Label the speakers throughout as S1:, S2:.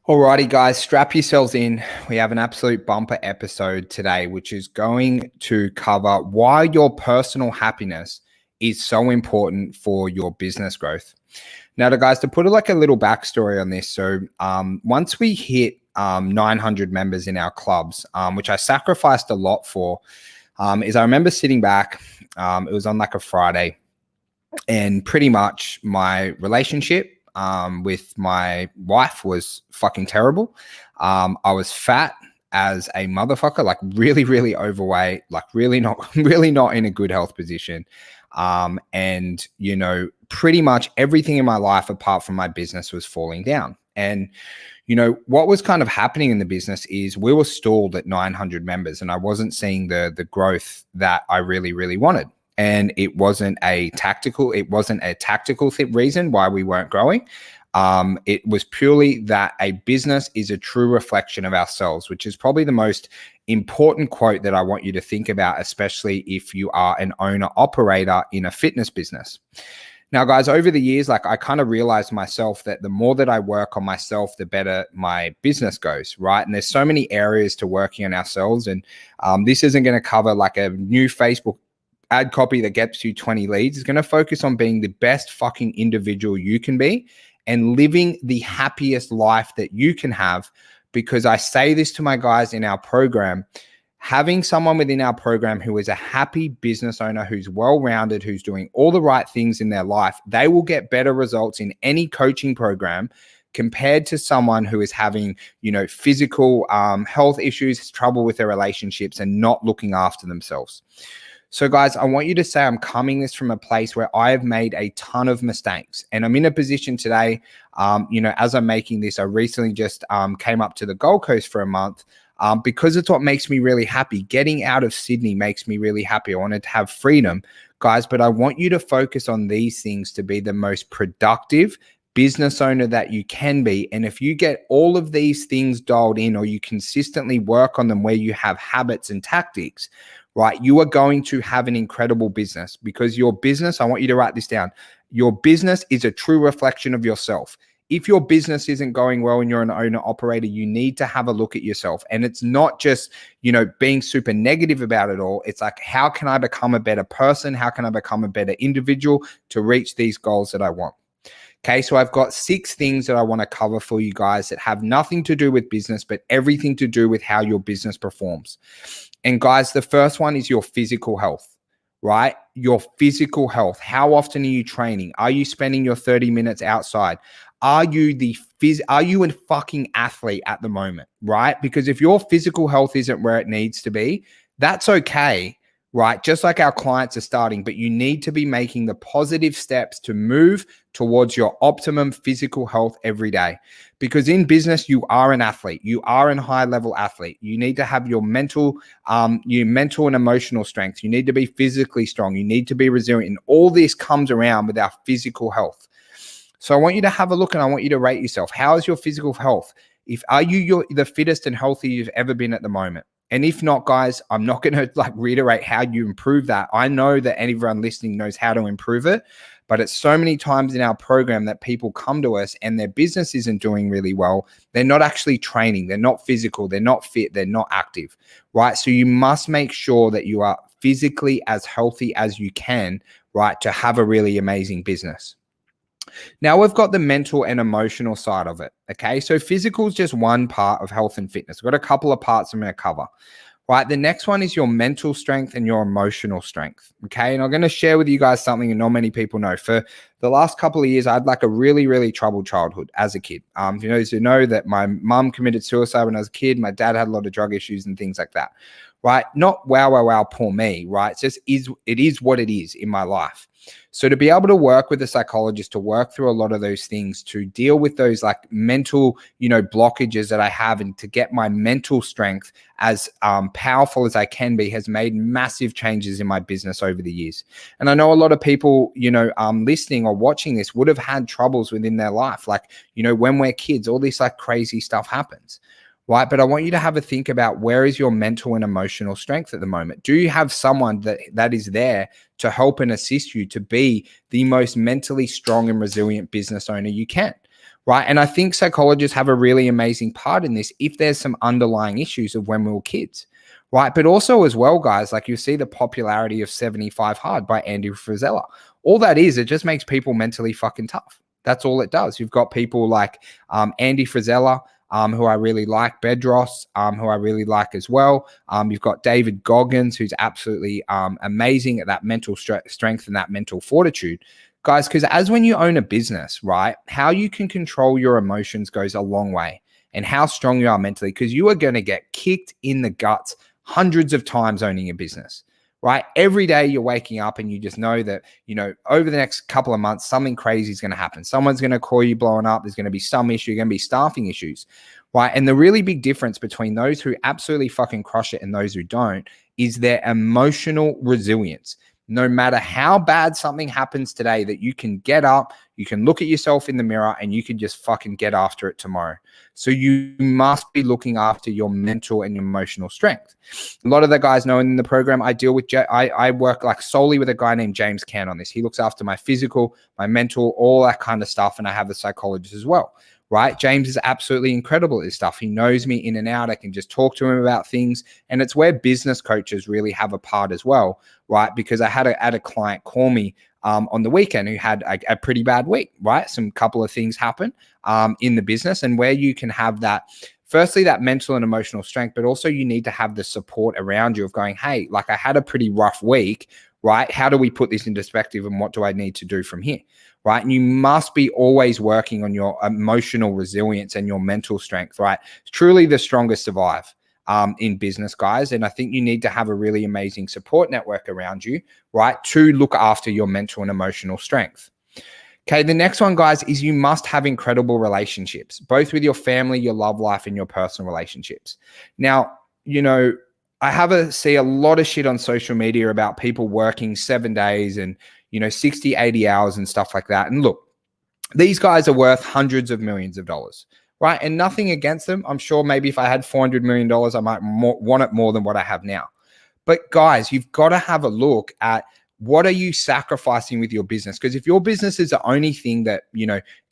S1: Alrighty, guys, strap yourselves in. We have an absolute bumper episode today, which is going to cover why your personal happiness is so important for your business growth. Now, guys, to put a little backstory on this, so once we hit 900 members in our clubs, which I sacrificed a lot for, is I remember sitting back. It was on like a Friday, and pretty much my relationship with my wife was fucking terrible. I was fat as a motherfucker, like really, really overweight, like really not, really not in a good health position. And pretty much everything in my life apart from my business was falling down. And what was kind of happening in the business is we were stalled at 900 members, and I wasn't seeing the growth that I really, really wanted. And it wasn't a tactical reason why we weren't growing. It was purely that a business is a true reflection of ourselves, which is probably the most important quote that I want you to think about, especially if you are an owner operator in a fitness business. Now, guys, over the years, I kind of realized myself that the more that I work on myself, the better my business goes, right? And there's so many areas to working on ourselves. And this isn't going to cover like a new Facebook ad copy that gets you 20 leads. Is going to focus on being the best fucking individual you can be and living the happiest life that you can have. Because I say this to my guys in our program, having someone within our program who is a happy business owner, who's well-rounded, who's doing all the right things in their life, they will get better results in any coaching program compared to someone who is having, physical health issues, trouble with their relationships, and not looking after themselves. So guys, I want you to say I'm coming this from a place where I have made a ton of mistakes, and I'm in a position today, as I'm making this, I recently just came up to the Gold Coast for a month because it's what makes me really happy. Getting out of Sydney makes me really happy. I wanted to have freedom, guys, but I want you to focus on these things to be the most productive business owner that you can be. And if you get all of these things dialed in, or you consistently work on them where you have habits and tactics, right, you are going to have an incredible business. Because your business, I want you to write this down, your business is a true reflection of yourself. If your business isn't going well and you're an owner operator, you need to have a look at yourself. And it's not just, being super negative about it all. It's like, how can I become a better person? How can I become a better individual to reach these goals that I want? Okay, so I've got 6 things that I want to cover for you guys that have nothing to do with business, but everything to do with how your business performs. And guys, the first one is your physical health, right? Your physical health. How often are you training? Are you spending your 30 minutes outside? Are you a fucking athlete at the moment, right? Because if your physical health isn't where it needs to be, that's okay, right? Just like our clients are starting, but you need to be making the positive steps to move towards your optimum physical health every day. Because in business, you are an athlete. You are a high level athlete. You need to have your mental and emotional strength. You need to be physically strong. You need to be resilient. And all this comes around with our physical health. So I want you to have a look, and I want you to rate yourself. How is your physical health? Are you the fittest and healthy you've ever been at the moment? And if not, guys, I'm not going to reiterate how you improve that. I know that everyone listening knows how to improve it, but it's so many times in our program that people come to us and their business isn't doing really well. They're not actually training. They're not physical. They're not fit. They're not active, right? So you must make sure that you are physically as healthy as you can, right, to have a really amazing business. Now we've got the mental and emotional side of it. Okay. So physical is just one part of health and fitness. We've got a couple of parts I'm going to cover, right? The next one is your mental strength and your emotional strength. Okay. And I'm going to share with you guys something that not many people know. For the last couple of years, I had a really, really troubled childhood as a kid. You know that my mom committed suicide when I was a kid. My dad had a lot of drug issues and things like that, right? Not wow, poor me, right? It is what it is in my life. So to be able to work with a psychologist, to work through a lot of those things, to deal with those mental, blockages that I have, and to get my mental strength as powerful as I can be, has made massive changes in my business over the years. And I know a lot of people, listening or watching this would have had troubles within their life. When we're kids, all this crazy stuff happens. Right. But I want you to have a think about, where is your mental and emotional strength at the moment? Do you have someone that is there to help and assist you to be the most mentally strong and resilient business owner you can? right? And I think psychologists have a really amazing part in this if there's some underlying issues of when we were kids, right? But also as well, guys, like you see the popularity of 75 Hard by Andy Frisella. All that is, it just makes people mentally fucking tough. That's all it does. You've got people like Andy Frisella, who I really like, Bedros, who I really like as well. You've got David Goggins, who's absolutely amazing at that mental strength and that mental fortitude. Guys, because as when you own a business, right, how you can control your emotions goes a long way, and how strong you are mentally, because you are going to get kicked in the guts hundreds of times owning a business, right? Every day you're waking up and you just know that, over the next couple of months, something crazy is going to happen. Someone's going to call you blowing up. There's going to be some issue, going to be staffing issues, right? And the really big difference between those who absolutely fucking crush it and those who don't is their emotional resilience. No matter how bad something happens today, that you can get up, you can look at yourself in the mirror, and you can just fucking get after it tomorrow. So you must be looking after your mental and emotional strength. A lot of the guys know in the program I deal with, I work like solely with a guy named James Can on this. He looks after my physical, my mental, all that kind of stuff. And I have a psychologist as well. Right? James is absolutely incredible at this stuff. He knows me in and out. I can just talk to him about things. And it's where business coaches really have a part as well, right? Because I had a client call me on the weekend who had a pretty bad week, right? Some couple of things happen in the business, and where you can have that, firstly, that mental and emotional strength, but also you need to have the support around you of going, hey, like I had a pretty rough week, right? How do we put this into perspective, and what do I need to do from here? Right. And you must be always working on your emotional resilience and your mental strength, right? Truly the strongest survive in business, guys. And I think you need to have a really amazing support network around you, right, to look after your mental and emotional strength. Okay, the next one, guys, is you must have incredible relationships, both with your family, your love life, and your personal relationships. Now, I see a lot of shit on social media about people working 7 days and 60, 80 hours and stuff like that. And look, these guys are worth hundreds of millions of dollars, right? And nothing against them. I'm sure maybe if I had $400 million, I might want it more than what I have now. But guys, you've got to have a look at what are you sacrificing with your business? Because if your business is the only thing that,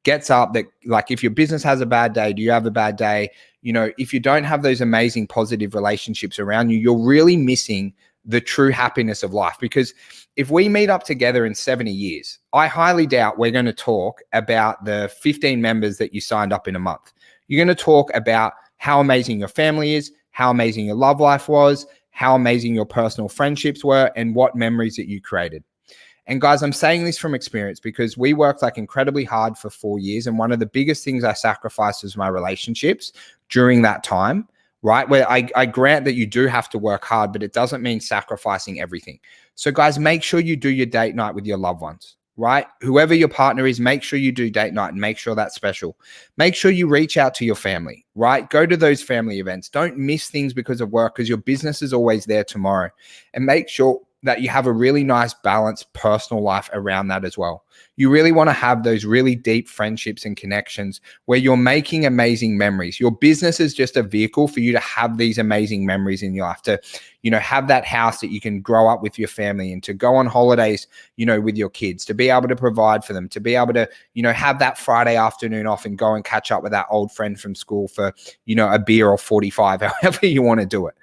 S1: gets up, that like if your business has a bad day, do you have a bad day? If you don't have those amazing positive relationships around you, you're really missing the true happiness of life. Because if we meet up together in 70 years, I highly doubt we're going to talk about the 15 members that you signed up in a month. You're going to talk about how amazing your family is, how amazing your love life was, how amazing your personal friendships were, and what memories that you created. And guys, I'm saying this from experience because we worked like incredibly hard for 4 years. And one of the biggest things I sacrificed was my relationships during that time, right? Where I grant that you do have to work hard, but it doesn't mean sacrificing everything. So guys, make sure you do your date night with your loved ones, right? Whoever your partner is, make sure you do date night and make sure that's special. Make sure you reach out to your family, right? Go to those family events. Don't miss things because of work, because your business is always there tomorrow. And make sure that you have a really nice balanced personal life around that as well. You really want to have those really deep friendships and connections where you're making amazing memories. Your business is just a vehicle for you to have these amazing memories in your life, to, have that house that you can grow up with your family and to go on holidays, with your kids, to be able to provide for them, to be able to, have that Friday afternoon off and go and catch up with that old friend from school for, a beer or 45, however you want to do it.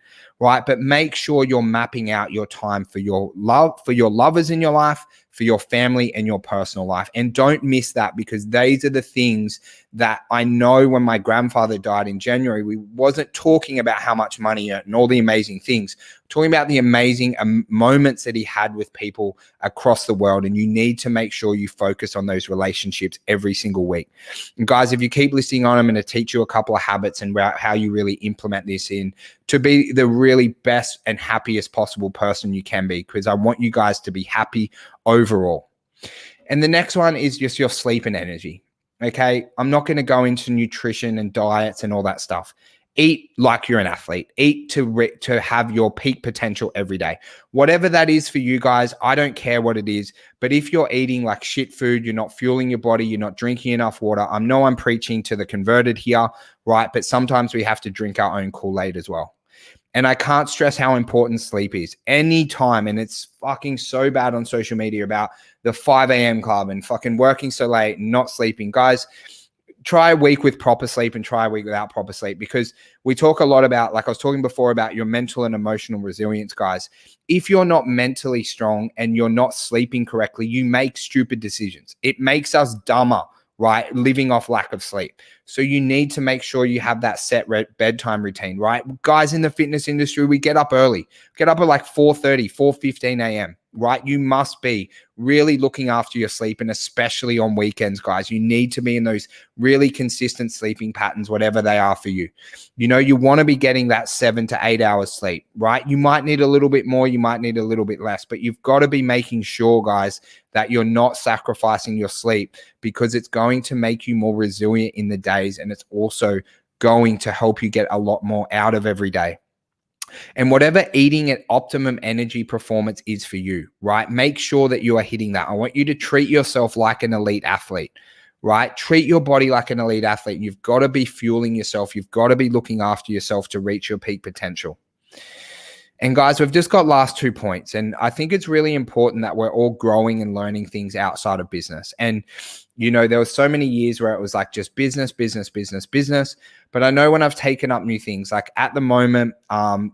S1: Right. But make sure you're mapping out your time for your lovers in your life, for your family and your personal life. And don't miss that, because these are the things that I know when my grandfather died in January, we wasn't talking about how much money he earned and all the amazing things, talking about the amazing moments that he had with people across the world. And you need to make sure you focus on those relationships every single week. And guys, if you keep listening on, I'm going to teach you a couple of habits and how you really implement this in to be the really best and happiest possible person you can be, because I want you guys to be happy overall. And the next one is just your sleep and energy. Okay. I'm not going to go into nutrition and diets and all that stuff. Eat like you're an athlete. Eat to have your peak potential every day. Whatever that is for you guys, I don't care what it is. But if you're eating like shit food, you're not fueling your body, you're not drinking enough water. I know I'm preaching to the converted here, right? But sometimes we have to drink our own Kool-Aid as well. And I can't stress how important sleep is. Anytime, and it's fucking so bad on social media about the 5 a.m. club and fucking working so late and not sleeping. Guys, try a week with proper sleep and try a week without proper sleep, because we talk a lot about, like I was talking before, about your mental and emotional resilience, guys. If you're not mentally strong and you're not sleeping correctly, you make stupid decisions. It makes us dumber, right? Living off lack of sleep. So you need to make sure you have that set bedtime routine, right? Guys, in the fitness industry, we get up early, get up at like 4:30, 4:15 a.m., right? You must be really looking after your sleep, and especially on weekends, guys. You need to be in those really consistent sleeping patterns, whatever they are for you. You know, you want to be getting that 7 to 8 hours sleep, right? You might need a little bit more, you might need a little bit less, but you've got to be making sure, guys, that you're not sacrificing your sleep, because it's going to make you more resilient in the days, and it's also going to help you get a lot more out of every day. And whatever eating at optimum energy performance is for you, right? Make sure that you are hitting that. I want you to treat yourself like an elite athlete, right? Treat your body like an elite athlete. You've got to be fueling yourself. You've got to be looking after yourself to reach your peak potential. And guys, we've just got last 2 points. And I think it's really important that we're all growing and learning things outside of business. And, you know, there were so many years where it was like just business, business, business, business. But I know when I've taken up new things, like at the moment,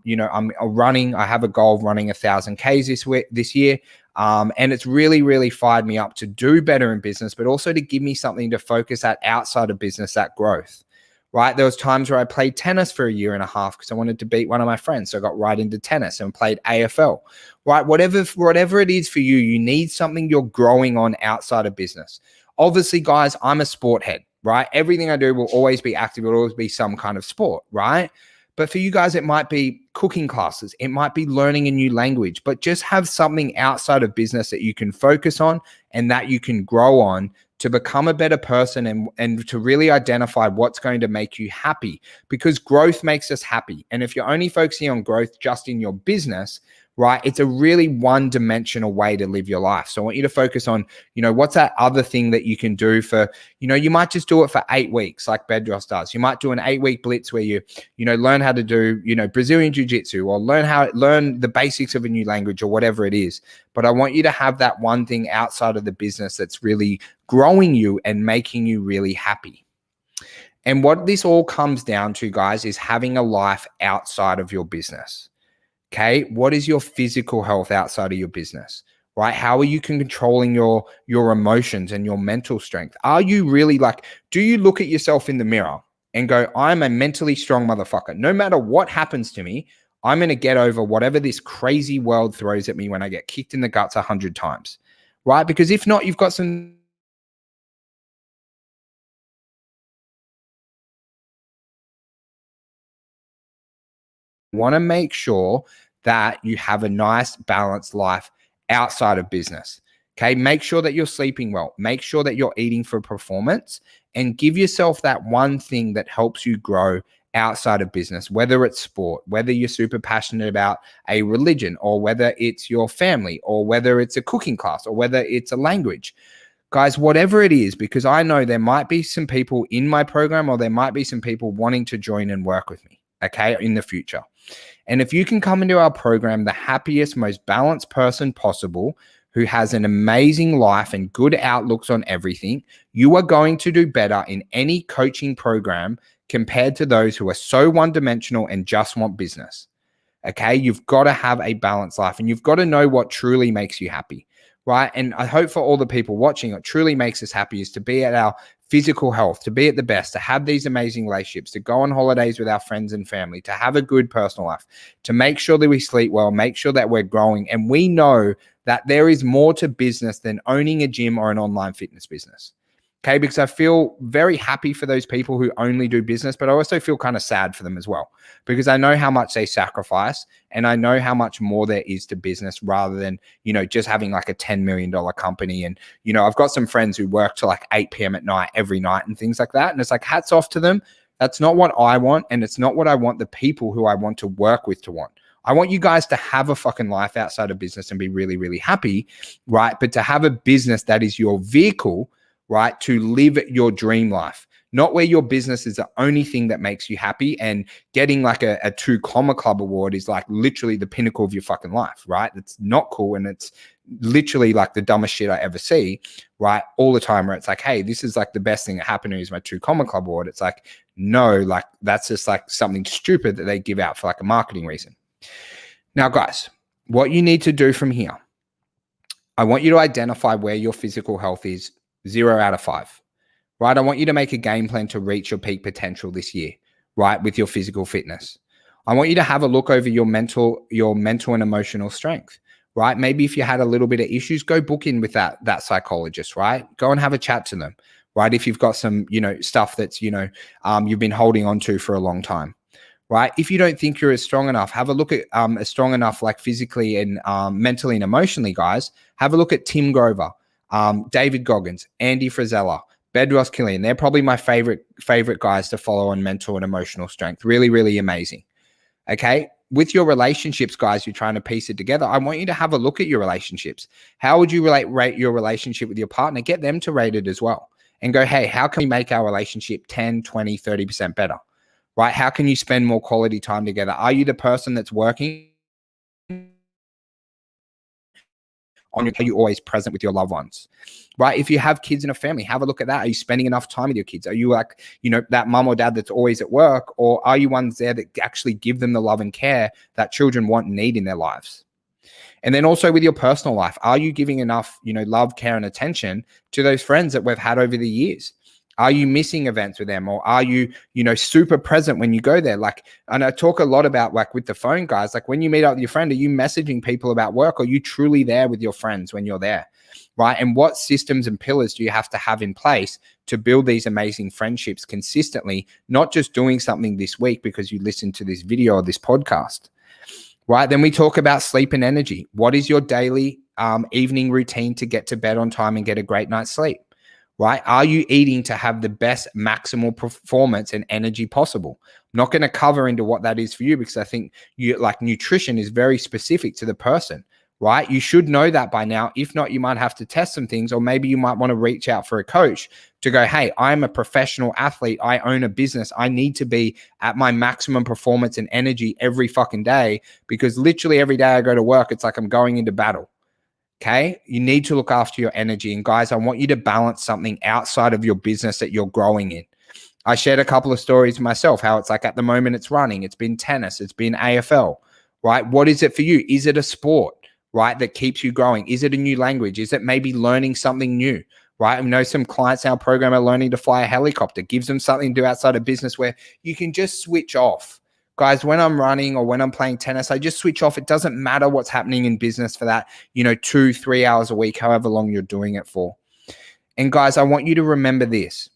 S1: you know, I'm running, I have a goal of running 1,000 Ks this year. And it's really, really fired me up to do better in business, but also to give me something to focus at outside of business, that growth. Right. There was times where I played tennis for a year and a half because I wanted to beat one of my friends. So I got right into tennis and played AFL. Right. Whatever it is for you, you need something you're growing on outside of business. Obviously, guys, I'm a sport head, right? Everything I do will always be active. It'll always be some kind of sport, right? But for you guys, it might be cooking classes. It might be learning a new language, but just have something outside of business that you can focus on and that you can grow on to become a better person, and to really identify what's going to make you happy, because growth makes us happy. And if you're only focusing on growth just in your business, right, it's a really one-dimensional way to live your life. So I want you to focus on, you know, what's that other thing that you can do for, you know, you might just do it for 8 weeks like Bedros does. You might do an 8-week blitz where you know, learn how to do, you know, Brazilian jiu-jitsu, or learn the basics of a new language, or whatever it is. But I want you to have that one thing outside of the business that's really growing you and making you really happy. And what this all comes down to, guys, is having a life outside of your business. Okay. What is your physical health outside of your business, right? How are you controlling your emotions and your mental strength? Are you really do you look at yourself in the mirror and go, I'm a mentally strong motherfucker. No matter what happens to me, I'm going to get over whatever this crazy world throws at me when I get kicked in the guts 100 times, right? Because if not, you've got some want to make sure that you have a nice balanced life outside of business. Okay. Make sure that you're sleeping well. Make sure that you're eating for performance, and give yourself that one thing that helps you grow outside of business, whether it's sport, whether you're super passionate about a religion, or whether it's your family, or whether it's a cooking class, or whether it's a language. Guys, whatever it is, because I know there might be some people in my program, or there might be some people wanting to join and work with me, okay, in the future. And if you can come into our program, the happiest, most balanced person possible, who has an amazing life and good outlooks on everything, you are going to do better in any coaching program compared to those who are so one-dimensional and just want business. Okay, you've got to have a balanced life, and you've got to know what truly makes you happy, right? And I hope for all the people watching, what truly makes us happy is to be at our physical health, to be at the best, to have these amazing relationships, to go on holidays with our friends and family, to have a good personal life, to make sure that we sleep well, make sure that we're growing. And we know that there is more to business than owning a gym or an online fitness business. Okay, because I feel very happy for those people who only do business, but I also feel kind of sad for them as well, because I know how much they sacrifice, and I know how much more there is to business rather than, you know, just having like a $10 million company. And, you know, I've got some friends who work till like 8 p.m. at night every night and things like that. And it's like, hats off to them. That's not what I want. And it's not what I want the people who I want to work with to want. I want you guys to have a fucking life outside of business and be really, really happy, right? But to have a business that is your vehicle, right, to live your dream life, not where your business is the only thing that makes you happy, and getting like a 2 Comma Club award is like literally the pinnacle of your fucking life, right? It's not cool, and it's literally like the dumbest shit I ever see, right? All the time, where it's like, hey, this is like the best thing that happened to me is my 2 Comma Club award. It's like, no, like that's just like something stupid that they give out for like a marketing reason. Now, guys, what you need to do from here, I want you to identify where your physical health is 0 out of 5, right? I want you to make a game plan to reach your peak potential this year, right? With your physical fitness. I want you to have a look over your mental and emotional strength, right? Maybe if you had a little bit of issues, go book in with that psychologist, right? Go and have a chat to them, right? If you've got some, stuff that's, you've been holding on to for a long time, right? If you don't think you're as strong enough, have a look at as strong enough, like physically and mentally and emotionally, guys. Have a look at Tim Grover, David Goggins, Andy Frisella, Bedros Kilian. They're probably my favorite guys to follow on mental and emotional strength. Really, really amazing. Okay. With your relationships, guys, you're trying to piece it together. I want you to have a look at your relationships. How would you rate your relationship with your partner? Get them to rate it as well and go, hey, how can we make our relationship 10, 20, 30% better, right? How can you spend more quality time together? Are you the person that's working on, are you always present with your loved ones, right? If you have kids in a family, have a look at that. Are you spending enough time with your kids? Are you like, that mom or dad that's always at work, or are you ones there that actually give them the love and care that children want and need in their lives? And then also with your personal life, are you giving enough, love, care, and attention to those friends that we've had over the years? Are you missing events with them, or are you, super present when you go there? Like, and I talk a lot about, like, with the phone, guys, like when you meet up with your friend, are you messaging people about work, or are you truly there with your friends when you're there, right? And what systems and pillars do you have to have in place to build these amazing friendships consistently, not just doing something this week because you listened to this video or this podcast, right? Then we talk about sleep and energy. What is your daily evening routine to get to bed on time and get a great night's sleep? Right? Are you eating to have the best maximal performance and energy possible? I'm not going to cover into what that is for you because I think nutrition is very specific to the person, right? You should know that by now. If not, you might have to test some things, or maybe you might want to reach out for a coach to go, hey, I'm a professional athlete. I own a business. I need to be at my maximum performance and energy every fucking day, because literally every day I go to work, it's like I'm going into battle. Okay. You need to look after your energy. And guys, I want you to balance something outside of your business that you're growing in. I shared a couple of stories myself, how it's like at the moment it's running, it's been tennis, it's been AFL, right? What is it for you? Is it a sport, right, that keeps you growing? Is it a new language? Is it maybe learning something new, right? I know some clients in our program are learning to fly a helicopter, gives them something to do outside of business where you can just switch off. Guys, when I'm running or when I'm playing tennis, I just switch off. It doesn't matter what's happening in business for that, 2-3 hours a week, however long you're doing it for. And guys, I want you to remember this.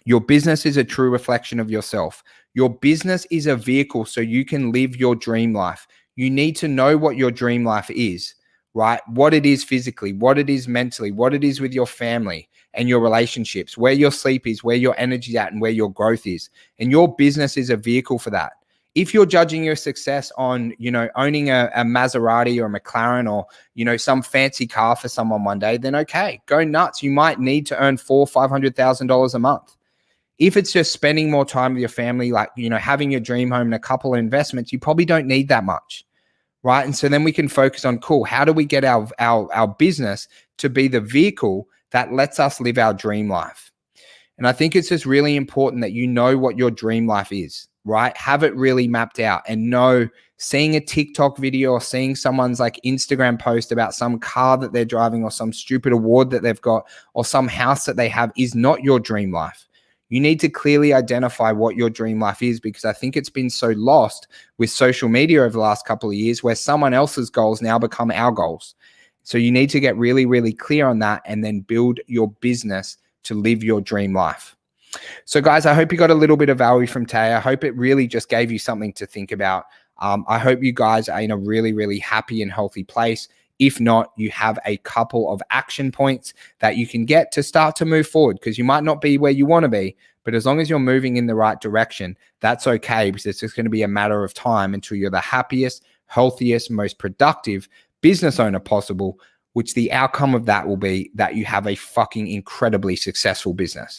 S1: Your business is a true reflection of yourself. Your business is a vehicle so you can live your dream life. You need to know what your dream life is, right? What it is physically, what it is mentally, what it is with your family and your relationships, where your sleep is, where your energy is at, and where your growth is. And your business is a vehicle for that. If you're judging your success on, owning a Maserati or a McLaren or, some fancy car for someone one day, then okay, go nuts. You might need to earn $400,000-$500,000 a month. If it's just spending more time with your family, like, having your dream home and a couple of investments, you probably don't need that much, right? And so then we can focus on, cool, how do we get our business to be the vehicle that lets us live our dream life? And I think it's just really important that you know what your dream life is, right? Have it really mapped out, and know, seeing a TikTok video or seeing someone's like Instagram post about some car that they're driving or some stupid award that they've got or some house that they have is not your dream life. You need to clearly identify what your dream life is, because I think it's been so lost with social media over the last couple of years, where someone else's goals now become our goals. So you need to get really, really clear on that and then build your business to live your dream life. So guys, I hope you got a little bit of value from today. I hope it really just gave you something to think about. I hope you guys are in a really, really happy and healthy place. If not, you have a couple of action points that you can get to start to move forward, because you might not be where you want to be, but as long as you're moving in the right direction, that's okay, because it's just going to be a matter of time until you're the happiest, healthiest, most productive business owner possible, which the outcome of that will be that you have a fucking incredibly successful business.